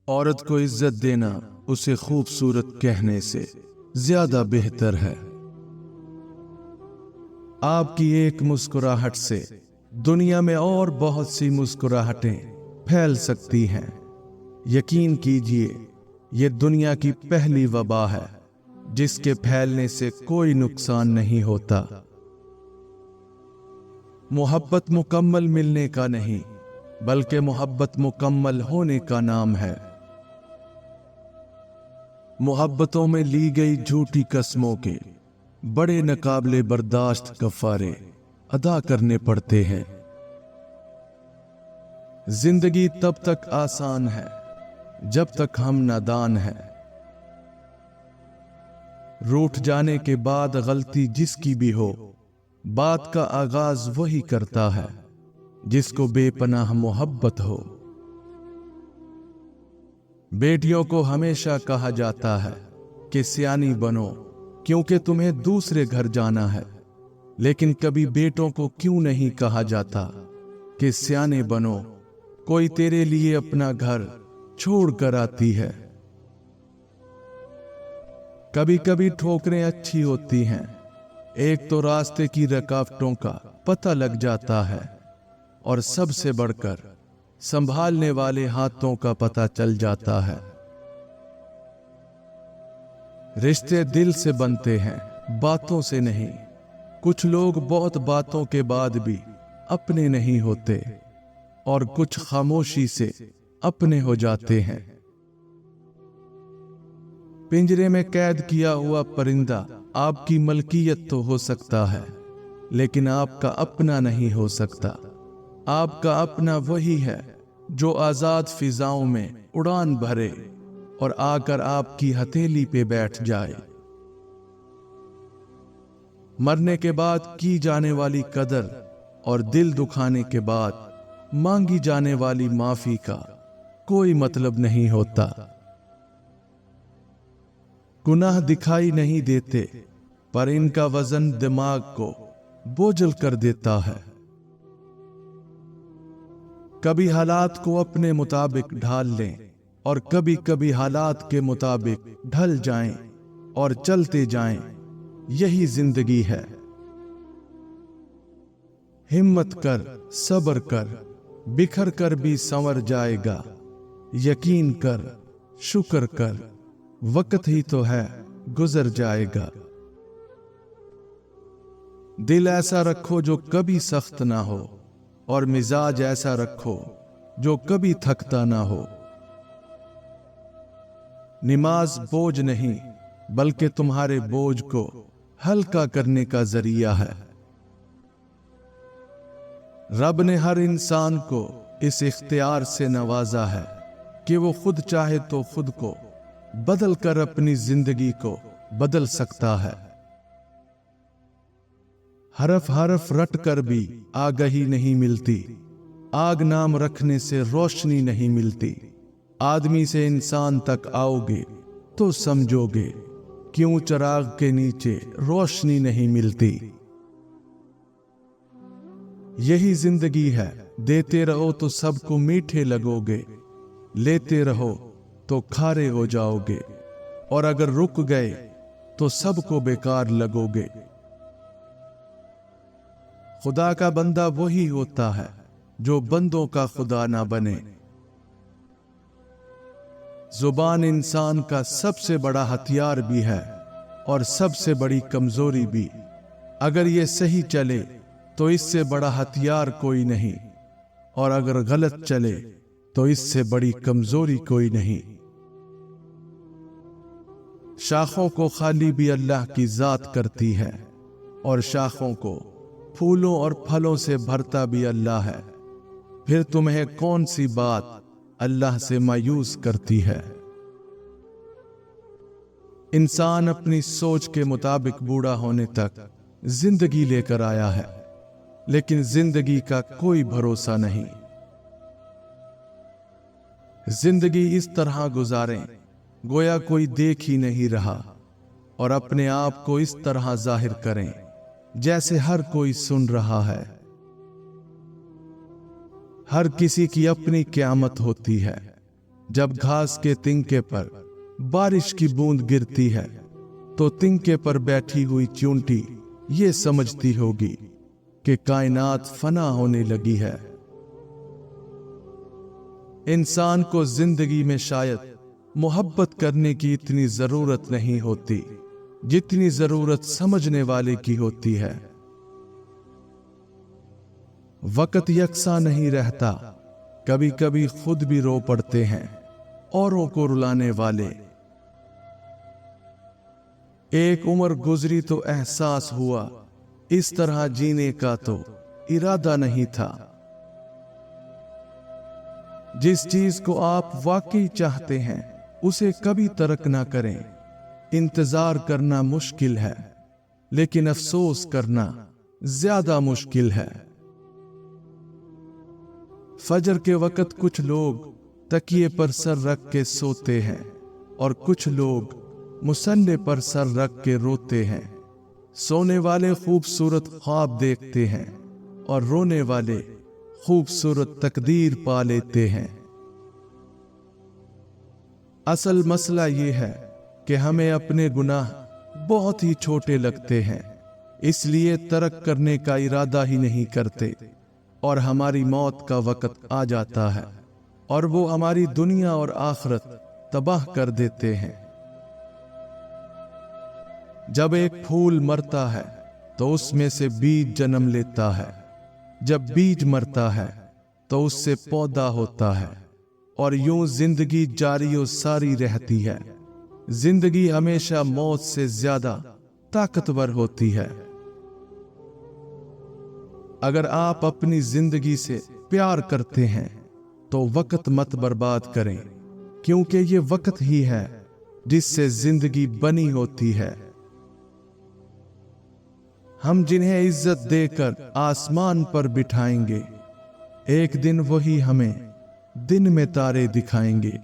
عورت کو عزت دینا اسے خوبصورت کہنے سے زیادہ بہتر ہے۔ آپ کی ایک مسکراہٹ سے دنیا میں اور بہت سی مسکراہٹیں پھیل سکتی ہیں۔ یقین کیجئے یہ دنیا کی پہلی وبا ہے جس کے پھیلنے سے کوئی نقصان نہیں ہوتا۔ محبت مکمل ملنے کا نہیں بلکہ محبت مکمل ہونے کا نام ہے۔ محبتوں میں لی گئی جھوٹی قسموں کے بڑے ناقابل برداشت کفارے ادا کرنے پڑتے ہیں۔ زندگی تب تک آسان ہے جب تک ہم نادان ہیں۔ روٹھ جانے کے بعد غلطی جس کی بھی ہو، بات کا آغاز وہی کرتا ہے جس کو بے پناہ محبت ہو۔ بیٹیوں کو ہمیشہ کہا جاتا ہے کہ سیانی بنو کیونکہ تمہیں دوسرے گھر جانا ہے، لیکن کبھی بیٹوں کو کیوں نہیں کہا جاتا کہ سیانے بنو، کوئی تیرے لیے اپنا گھر چھوڑ کر آتی ہے۔ کبھی کبھی ٹھوکریں اچھی ہوتی ہیں، ایک تو راستے کی رکاوٹوں کا پتہ لگ جاتا ہے، اور سب سے بڑھ کر سنبھالنے والے ہاتھوں کا پتہ چل جاتا ہے۔ رشتے دل سے بنتے ہیں، باتوں سے نہیں۔ کچھ لوگ بہت باتوں کے بعد بھی اپنے نہیں ہوتے، اور کچھ خاموشی سے اپنے ہو جاتے ہیں۔ پنجرے میں قید کیا ہوا پرندہ آپ کی ملکیت تو ہو سکتا ہے، لیکن آپ کا اپنا نہیں ہو سکتا۔ آپ کا اپنا وہی ہے جو آزاد فضاؤں میں اڑان بھرے اور آ کر آپ کی ہتھیلی پہ بیٹھ جائے۔ مرنے کے بعد کی جانے والی قدر اور دل دکھانے کے بعد مانگی جانے والی معافی کا کوئی مطلب نہیں ہوتا۔ گناہ دکھائی نہیں دیتے، پر ان کا وزن دماغ کو بوجھل کر دیتا ہے۔ کبھی حالات کو اپنے مطابق ڈھال لیں اور کبھی کبھی حالات کے مطابق ڈھل جائیں اور چلتے جائیں، یہی زندگی ہے۔ ہمت کر، صبر کر، بکھر کر بھی سنور جائے گا۔ یقین کر، شکر کر، وقت ہی تو ہے، گزر جائے گا۔ دل ایسا رکھو جو کبھی سخت نہ ہو، اور مزاج ایسا رکھو جو کبھی تھکتا نہ ہو۔ نماز بوجھ نہیں بلکہ تمہارے بوجھ کو ہلکا کرنے کا ذریعہ ہے۔ رب نے ہر انسان کو اس اختیار سے نوازا ہے کہ وہ خود چاہے تو خود کو بدل کر اپنی زندگی کو بدل سکتا ہے۔ حرف حرف رٹ کر بھی آگہی نہیں ملتی، آگ نام رکھنے سے روشنی نہیں ملتی۔ آدمی سے انسان تک آؤ گے تو سمجھو گے کیوں چراغ کے نیچے روشنی نہیں ملتی۔ یہی زندگی ہے، دیتے رہو تو سب کو میٹھے لگو گے، لیتے رہو تو کھارے ہو جاؤ گے، اور اگر رک گئے تو سب کو بیکار لگو گے۔ خدا کا بندہ وہی ہوتا ہے جو بندوں کا خدا نہ بنے۔ زبان انسان کا سب سے بڑا ہتھیار بھی ہے اور سب سے بڑی کمزوری بھی۔ اگر یہ صحیح چلے تو اس سے بڑا ہتھیار کوئی نہیں، اور اگر غلط چلے تو اس سے بڑی کمزوری کوئی نہیں۔ شاخوں کو خالی بھی اللہ کی ذات کرتی ہے، اور شاخوں کو پھولوں اور پھلوں سے بھرتا بھی اللہ ہے۔ پھر تمہیں کون سی بات اللہ سے مایوس کرتی ہے؟ انسان اپنی سوچ کے مطابق بوڑھا ہونے تک زندگی لے کر آیا ہے، لیکن زندگی کا کوئی بھروسہ نہیں۔ زندگی اس طرح گزاریں گویا کوئی دیکھ ہی نہیں رہا، اور اپنے آپ کو اس طرح ظاہر کریں جیسے ہر کوئی سن رہا ہے۔ ہر کسی کی اپنی قیامت ہوتی ہے، जब घास के तिनके पर बारिश की बूंद गिरती है तो तिनके पर बैठी हुई चींटी ये समझती होगी कि कायनात फना होने लगी है। इंसान को जिंदगी में शायद मोहब्बत करने की इतनी जरूरत नहीं होती जितनी जरूरत समझने वाले की होती है। वक्त यकसा नहीं रहता, कभी कभी खुद भी रो पड़ते हैं औरों को रुलाने वाले। एक उम्र गुजरी तो एहसास हुआ इस तरह जीने का तो इरादा नहीं था। जिस चीज को आप वाकई चाहते हैं उसे कभी तर्क ना करें। इंतजार करना मुश्किल है, लेकिन अफसोस करना ज्यादा मुश्किल है। फजर के वक्त कुछ लोग तकिए पर सर रख के सोते हैं और कुछ लोग मुसल्ले पर सर रख के रोते हैं। सोने वाले खूबसूरत ख्वाब देखते हैं और रोने वाले खूबसूरत तकदीर पा लेते हैं। असल मसला ये है कि हमें अपने गुनाह बहुत ही छोटे लगते हैं, इसलिए तर्क करने का इरादा ही नहीं करते और हमारी मौत का वक्त आ जाता है और वो हमारी दुनिया और आखिरत तबाह कर देते हैं। जब एक फूल मरता है तो उसमें से बीज जन्म लेता है। जब बीज मरता है तो उससे पौधा होता है और यूं जिंदगी जारी और सारी रहती है। जिंदगी हमेशा मौत से ज्यादा ताकतवर होती है। अगर आप अपनी जिंदगी से प्यार करते हैं तो वक्त मत बर्बाद करें, क्योंकि ये वक्त ही है जिससे जिंदगी बनी होती है। हम जिन्हें इज्जत देकर आसमान पर बिठाएंगे, एक दिन वही हमें दिन में तारे दिखाएंगे।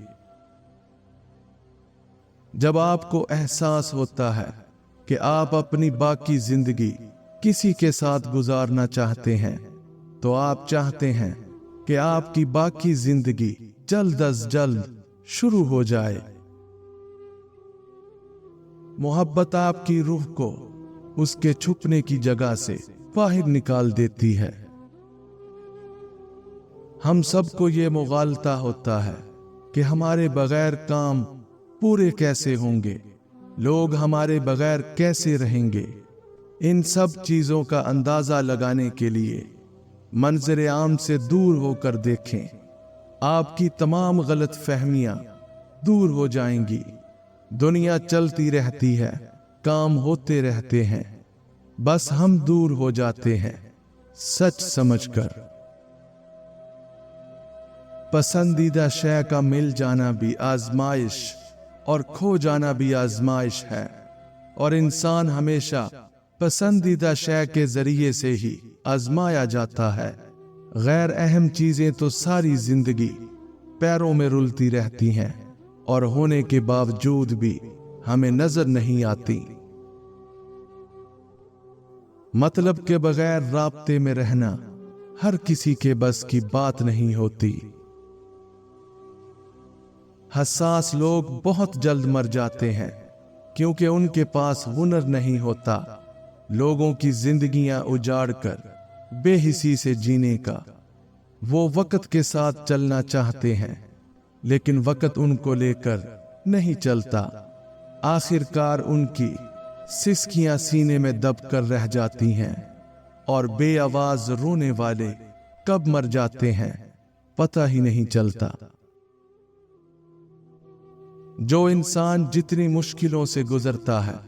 जब आपको एहसास होता है कि आप अपनी बाकी जिंदगी किसी के साथ गुजारना चाहते हैं, तो आप चाहते हैं कि आपकी बाकी जिंदगी जल्द अज जल्द शुरू हो जाए। मोहब्बत आपकी रूह को उसके छुपने की जगह से बाहर निकाल देती है। हम सबको ये मुगालता होता है कि हमारे बगैर काम पूरे कैसे होंगे, लोग हमारे बगैर कैसे रहेंगे। इन सब चीजों का अंदाजा लगाने के लिए मंजर आम से दूर होकर देखें। आपकी तमाम गलत फहमियां दूर हो जाएंगी। दुनिया चलती रहती है, काम होते रहते हैं, बस हम दूर हो जाते हैं सच समझकर। पसंदीदा शय का मिल जाना भी आजमाइश और खो जाना भी आजमाइश है, और इंसान हमेशा पसंदीदा शय के जरिए से ही आजमाया जाता है। गैर अहम चीजें तो सारी जिंदगी पैरों में रुलती रहती हैं और होने के बावजूद भी हमें नजर नहीं आती। मतलब के बगैर राब्ते में रहना हर किसी के बस की बात नहीं होती। हसास लोग बहुत जल्द मर जाते हैं क्योंकि उनके पास हुनर नहीं होता लोगों की जिंदगियां उजाड़ कर बेहिसी से जीने का। वो वक्त के साथ चलना चाहते हैं, लेकिन वक्त उनको लेकर नहीं चलता। आखिरकार उनकी सिसकियां सीने में दब कर रह जाती हैं और बेआवाज रोने वाले कब मर जाते हैं पता ही नहीं चलता। जो इंसान जितनी मुश्किलों से गुजरता है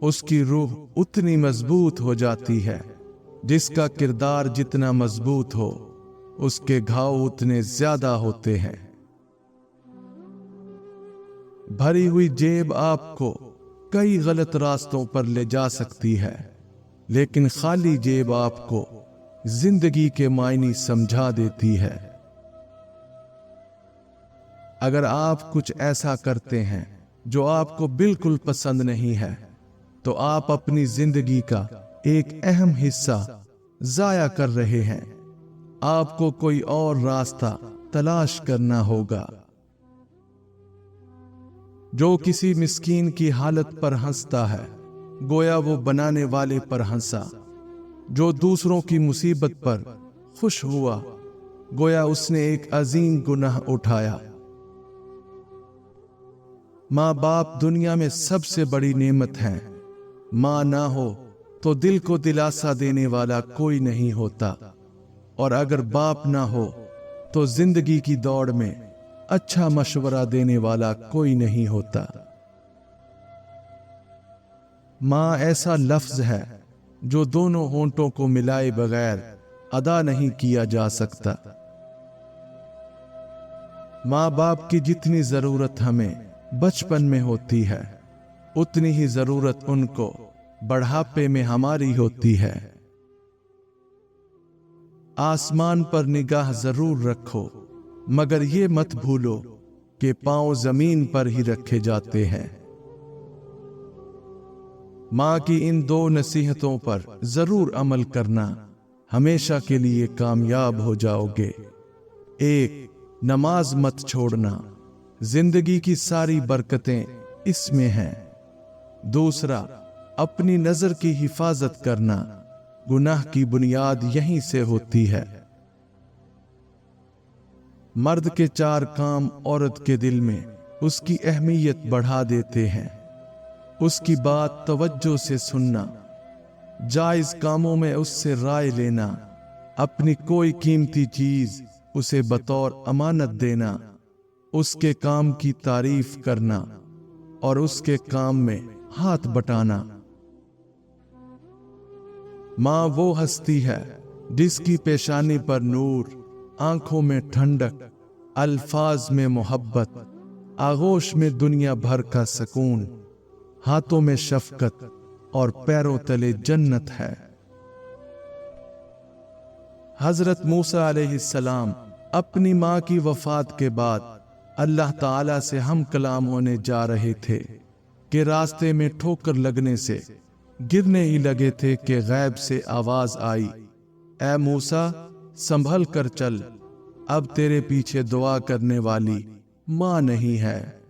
उसकी रूह उतनी मजबूत हो जाती है। जिसका किरदार जितना मजबूत हो उसके घाव उतने ज्यादा होते हैं। भरी हुई जेब आपको कई गलत रास्तों पर ले जा सकती है, लेकिन खाली जेब आपको जिंदगी के मायने समझा देती है। अगर आप कुछ ऐसा करते हैं जो आपको बिल्कुल पसंद नहीं है, तो आप अपनी जिंदगी का एक अहम हिस्सा जाया कर रहे हैं। आपको कोई और रास्ता तलाश करना होगा। जो किसी मिस्कीन की हालत पर हंसता है, गोया वो बनाने वाले पर हंसा। जो दूसरों की मुसीबत पर खुश हुआ, गोया उसने एक अजीम गुनाह उठाया। माँ बाप दुनिया में सबसे बड़ी नेमत है। माँ ना हो तो दिल को दिलासा देने वाला कोई नहीं होता, और अगर बाप ना हो तो जिंदगी की दौड़ में अच्छा मशवरा देने वाला कोई नहीं होता। माँ ऐसा लफ्ज है जो दोनों होंठों को मिलाए बगैर अदा नहीं किया जा सकता। माँ बाप की जितनी जरूरत हमें बचपन में होती है, उतनी ही जरूरत उनको बढ़ापे में हमारी होती है। आसमान पर निगाह जरूर रखो, मगर ये मत भूलो कि पांव जमीन पर ही रखे जाते हैं। माँ की इन दो नसीहतों पर जरूर अमल करना, हमेशा के लिए कामयाब हो जाओगे। 1. नमाज मत छोड़ना, जिंदगी की सारी बरकतें इसमें हैं। 2. अपनी नजर की हिफाजत करना, गुनाह की बुनियाद यहीं से होती है। मर्द के 4 काम औरत के दिल में उसकी अहमियत बढ़ा देते हैं। उसकी बात तवज्जो से सुनना, जायज कामों में उससे राय लेना, अपनी कोई कीमती चीज उसे बतौर अमानत देना, उसके काम की तारीफ करना और उसके काम में हाथ बटाना। माँ वो हस्ती है जिसकी पेशानी पर नूर, आंखों में ठंडक, अल्फाज में मोहब्बत, आगोश में दुनिया भर का सुकून, हाथों में शफकत और पैरों तले जन्नत है। हजरत मूसा अलैहिस्सलाम अपनी माँ की वफात के बाद अल्लाह ताला से हम कलाम होने जा रहे थे कि रास्ते में ठोकर लगने से गिरने ही लगे थे कि गैब से आवाज आई, ऐ मूसा संभल कर चल, अब तेरे पीछे दुआ करने वाली माँ नहीं है।